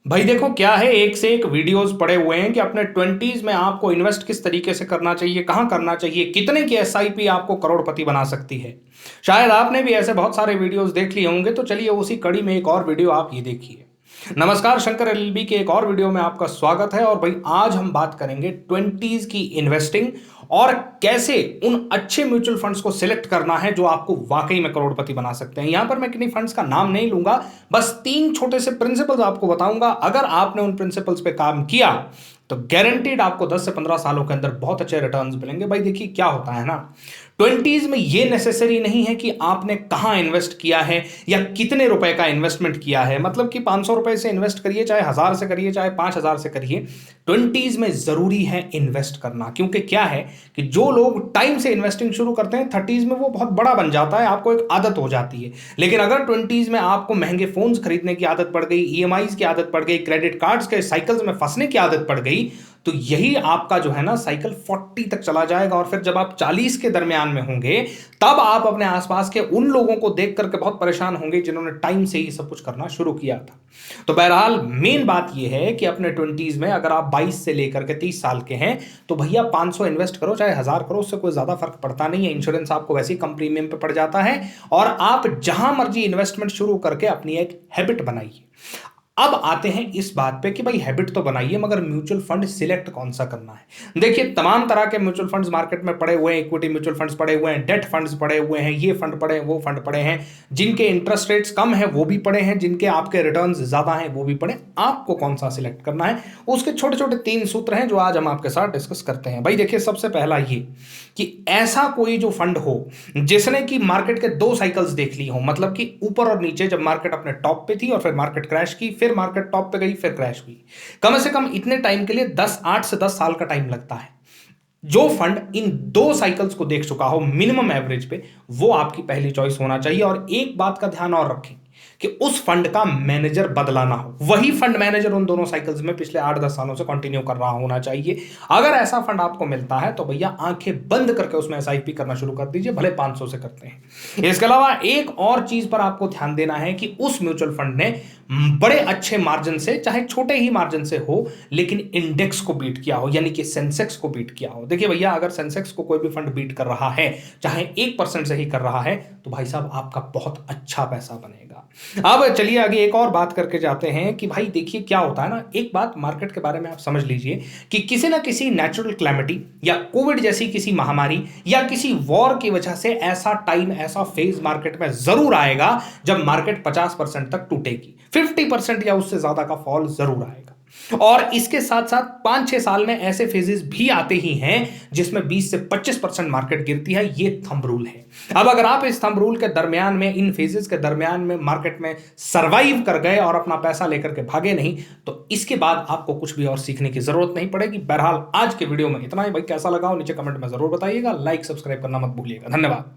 भाई देखो क्या है, एक से एक वीडियोस पड़े हुए हैं कि अपने ट्वेंटीज में आपको इन्वेस्ट किस तरीके से करना चाहिए, कहां करना चाहिए, कितने की एसआईपी आपको करोड़पति बना सकती है। शायद आपने भी ऐसे बहुत सारे वीडियोस देख लिए होंगे, तो चलिए उसी कड़ी में एक और वीडियो आप ये देखिए। नमस्कार, शंकर एलएलबी के एक और वीडियो में आपका स्वागत है। और भाई आज हम बात करेंगे ट्वेंटीज की इन्वेस्टिंग और कैसे उन अच्छे म्यूचुअल फंड्स को सिलेक्ट करना है जो आपको वाकई में करोड़पति बना सकते हैं। यहां पर मैं किन्हीं फंड्स का नाम नहीं लूंगा, बस तीन छोटे से प्रिंसिपल्स आपको बताऊंगा। अगर आपने उन प्रिंसिपल्स पे काम किया तो गारंटीड आपको 10 से 15 सालों के अंदर बहुत अच्छे रिटर्न्स मिलेंगे। भाई देखिए क्या होता है ना, ट्वेंटीज में ये नेसेसरी नहीं है कि आपने कहां इन्वेस्ट किया है या कितने रुपए का इन्वेस्टमेंट किया है। मतलब कि 500 रुपए से इन्वेस्ट करिए, चाहे 1000 से करिए, चाहे 5000 से करिए, ट्वेंटीज में जरूरी है इन्वेस्ट करना। क्योंकि क्या है कि जो लोग टाइम से इन्वेस्टिंग शुरू करते हैं, थर्टीज में वो बहुत बड़ा बन जाता है, आपको एक आदत हो जाती है। लेकिन अगर ट्वेंटीज में आपको महंगे फोन्स खरीदने की आदत पड़ गई, ईएमआईज की आदत पड़ गई, क्रेडिट कार्ड्स के साइकिल्स में फंसने की आदत पड़ गई, तो यही आपका जो है ना साइकिल 40 तक चला जाएगा। और फिर जब आप 40 के दरमियान में होंगे, तब आप अपने आसपास के उन लोगों को देख करके बहुत परेशान होंगे जिन्होंने टाइम से ही सब कुछ करना शुरू किया था। तो बहरहाल मेन बात यह है कि अपने ट्वेंटीज में अगर आप 22 से लेकर के 30 साल के हैं, तो भैया 500 इन्वेस्ट करो, चाहे 1000 करो, उससे कोई ज्यादा फर्क पड़ता नहीं है। इंश्योरेंस आपको वैसे ही कम प्रीमियम पे पड़ जाता है। और आप जहां मर्जी इन्वेस्टमेंट शुरू करके अपनी एक हैबिट बनाइए। अब आते हैं इस बात पे कि भाई हैबिट तो बनाइए, मगर म्यूचुअल फंड सिलेक्ट कौन सा करना है। देखिए तमाम तरह के म्यूचुअल फंड्स मार्केट में पड़े हुए हैं। इक्विटी म्यूचुअल फंड्स पड़े हुए हैं, डेट फंड्स पड़े हुए हैं, ये फंड पड़े हैं, वो फंड पड़े हैं। जिनके इंटरेस्ट रेट्स कम है वो भी पड़े हैं, जिनके आपके रिटर्न्स ज्यादा हैं वो भी पड़े। आपको कौन सा सिलेक्ट करना है, उसके छोटे छोटे तीन सूत्र हैं जो आज हम आपके साथ डिस्कस करते हैं। भाई देखिए सबसे पहला ये कि ऐसा कोई जो फंड हो जिसने कि मार्केट के दो साइकिल्स देख ली हो। मतलब कि ऊपर और नीचे, जब मार्केट अपने टॉप पे थी और फिर मार्केट क्रैश की, फिर मार्केट टॉप पे गई, फिर क्रैश हुई। कम से कम इतने टाइम के लिए 8 से 10 साल का टाइम लगता है। जो फंड इन दो साइकिल्स को देख चुका हो मिनिमम एवरेज पे, वो आपकी पहली चॉइस होना चाहिए। और एक बात का ध्यान और रखें कि उस फंड का मैनेजर बदला ना हो, वही फंड मैनेजर उन दोनों साइकिल्स में पिछले 8-10 सालों से कंटिन्यू कर रहा होना चाहिए। अगर ऐसा फंड आपको मिलता है तो भैया आंखें बंद करके उसमें एसआईपी करना शुरू कर दीजिए, भले 500 से करते हैं। इसके अलावा एक और चीज पर आपको ध्यान देना है कि उस म्यूचुअल फंड ने बड़े अच्छे मार्जिन से, चाहे छोटे ही मार्जिन से हो, लेकिन इंडेक्स को बीट किया हो, यानी कि सेंसेक्स को बीट किया हो। देखिए भैया अगर सेंसेक्स को कोई भी फंड बीट कर रहा है, चाहे 1% से ही कर रहा है, तो भाई साहब आपका बहुत अच्छा पैसा बनेगा। अब चलिए आगे एक और बात करके जाते हैं कि भाई देखिए क्या होता है ना, एक बात मार्केट के बारे में आप समझ लीजिए कि किसी ना किसी नेचुरल क्लैमिटी या कोविड जैसी किसी महामारी या किसी वॉर की वजह से ऐसा टाइम, ऐसा फेज मार्केट में जरूर आएगा जब मार्केट 50% तक टूटेगी, 50% या उससे ज्यादा का फॉल जरूर आएगा। और इसके साथ साथ 5-6 साल में ऐसे फेजेस भी आते ही हैं जिसमें 20 से 25% मार्केट गिरती है। ये थंब रूल है। अब अगर आप इस थंब रूल के दरमियान में, इन फेजेस के दरमियान में मार्केट में सरवाइव कर गए और अपना पैसा लेकर के भागे नहीं, तो इसके बाद आपको कुछ भी और सीखने की जरूरत नहीं पड़ेगी। बहरहाल आज के वीडियो में इतना ही। भाई कैसा लगा हो नीचे कमेंट में जरूर बताइएगा। लाइक सब्सक्राइब करना मत भूलिएगा। धन्यवाद।